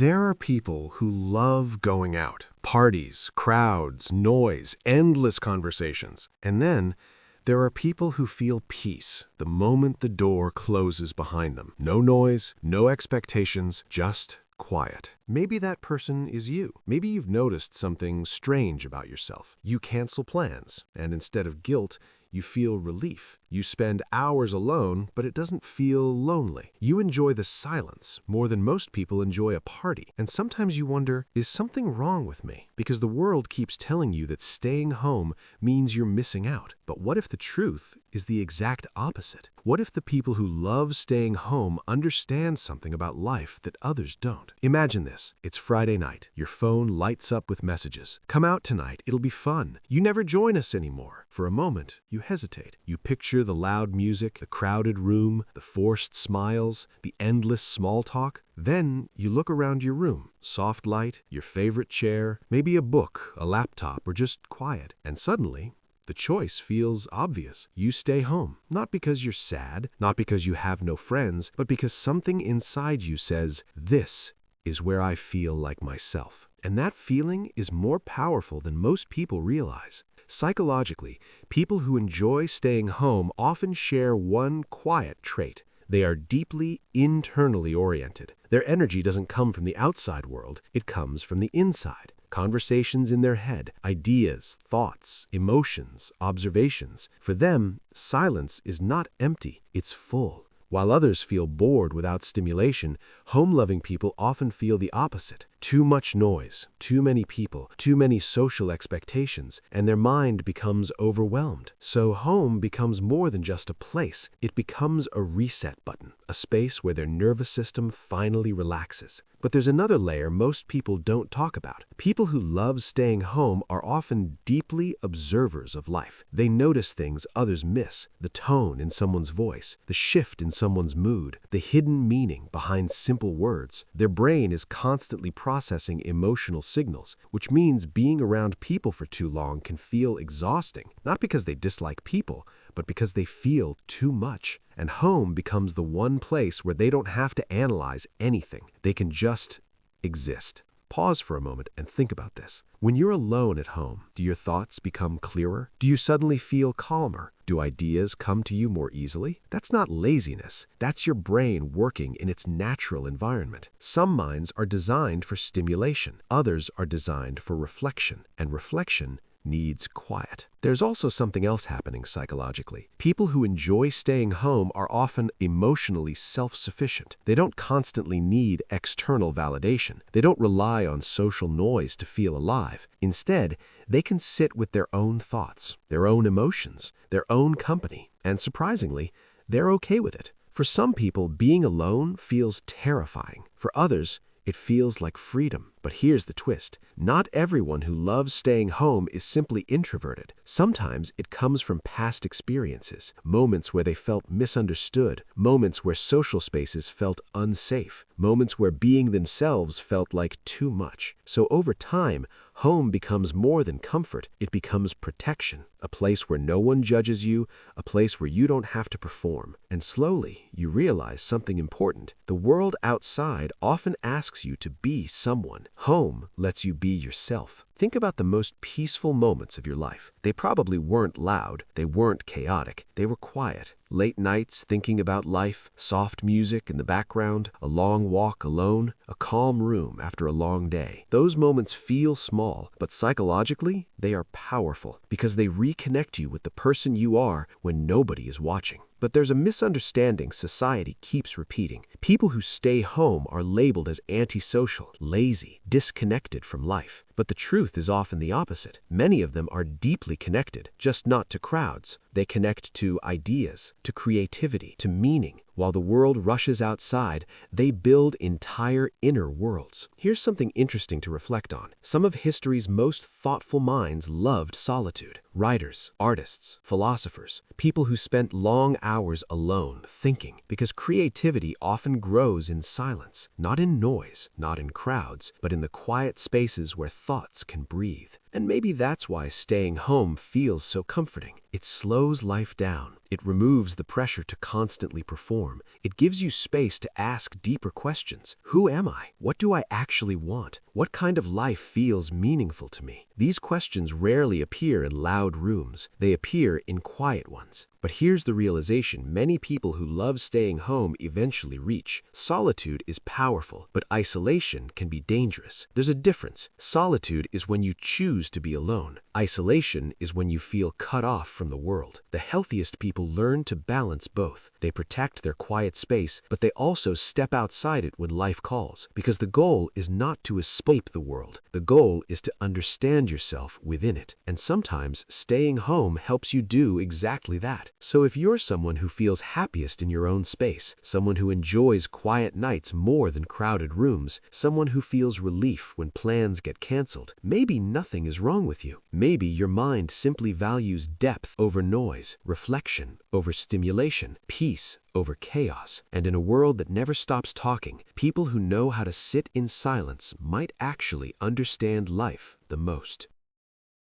There are people who love going out. Parties, crowds, noise, endless conversations. And then there are people who feel peace the moment the door closes behind them. No noise, no expectations, just quiet. Maybe that person is you. Maybe you've noticed something strange about yourself. You cancel plans, and instead of guilt, you feel relief. You spend hours alone, but it doesn't feel lonely. You enjoy the silence more than most people enjoy a party. And sometimes you wonder, is something wrong with me? Because the world keeps telling you that staying home means you're missing out. But what if the truth is the exact opposite? What if the people who love staying home understand something about life that others don't? Imagine this. It's Friday night. Your phone lights up with messages. Come out tonight. It'll be fun. You never join us anymore. For a moment, you hesitate. You picture the loud music, the crowded room, the forced smiles, the endless small talk. Then you look around your room. Soft light, your favorite chair, maybe a book, a laptop, or just quiet. And suddenly, the choice feels obvious. You stay home, not because you're sad, not because you have no friends, but because something inside you says, this is where I feel like myself. And that feeling is more powerful than most people realize. Psychologically, people who enjoy staying home often share one quiet trait. They are deeply internally oriented. Their energy doesn't come from the outside world, it comes from the inside. Conversations in their head, ideas, thoughts, emotions, observations. For them, silence is not empty, it's full. While others feel bored without stimulation, home-loving people often feel the opposite. Too much noise, too many people, too many social expectations, and their mind becomes overwhelmed. So home becomes more than just a place. It becomes a reset button, a space where their nervous system finally relaxes. But there's another layer most people don't talk about. People who love staying home are often deeply observers of life. They notice things others miss, the tone in someone's voice, the shift in someone's mood, the hidden meaning behind simple words. Their brain is constantly processing emotional signals, which means being around people for too long can feel exhausting, not because they dislike people, but because they feel too much. And home becomes the one place where they don't have to analyze anything. They can just exist. Pause for a moment and think about this. When you're alone at home, do your thoughts become clearer? Do you suddenly feel calmer? Do ideas come to you more easily? That's not laziness. That's your brain working in its natural environment. Some minds are designed for stimulation. Others are designed for reflection. And reflection needs quiet. There's also something else happening psychologically. People who enjoy staying home are often emotionally self-sufficient. They don't constantly need external validation. They don't rely on social noise to feel alive. Instead, they can sit with their own thoughts, their own emotions, their own company, and surprisingly, they're okay with it. For some people, being alone feels terrifying. For others, it feels like freedom. But here's the twist. Not everyone who loves staying home is simply introverted. Sometimes it comes from past experiences, moments where they felt misunderstood, moments where social spaces felt unsafe, moments where being themselves felt like too much. So over time, home becomes more than comfort. It becomes protection, a place where no one judges you, a place where you don't have to perform. And slowly, you realize something important. The world outside often asks you to be someone. Home lets you be yourself. Think about the most peaceful moments of your life. They probably weren't loud, they weren't chaotic, they were quiet. Late nights thinking about life, soft music in the background, a long walk alone, a calm room after a long day. Those moments feel small, but psychologically, they are powerful because they reconnect you with the person you are when nobody is watching. But there's a misunderstanding society keeps repeating. People who stay home are labeled as antisocial, lazy, disconnected from life. But the truth is often the opposite. Many of them are deeply connected, just not to crowds. They connect to ideas, to creativity, to meaning. While the world rushes outside, they build entire inner worlds. Here's something interesting to reflect on. Some of history's most thoughtful minds loved solitude. Writers, artists, philosophers, people who spent long hours alone thinking, because creativity often grows in silence, not in noise, not in crowds, but in the quiet spaces where thoughts can breathe. And maybe that's why staying home feels so comforting. It slows life down. It removes the pressure to constantly perform. It gives you space to ask deeper questions. Who am I? What do I actually want? What kind of life feels meaningful to me? These questions rarely appear in loud rooms. They appear in quiet ones. But here's the realization many people who love staying home eventually reach. Solitude is powerful, but isolation can be dangerous. There's a difference. Solitude is when you choose to be alone. Isolation is when you feel cut off from the world. The healthiest people learn to balance both. They protect their quiet space, but they also step outside it when life calls. Because the goal is not to escape the world. The goal is to understand yourself within it. And sometimes staying home helps you do exactly that. So if you're someone who feels happiest in your own space, someone who enjoys quiet nights more than crowded rooms, someone who feels relief when plans get canceled, maybe nothing is wrong with you. Maybe your mind simply values depth over noise, reflection over stimulation, peace over chaos. And in a world that never stops talking, people who know how to sit in silence might actually understand life the most.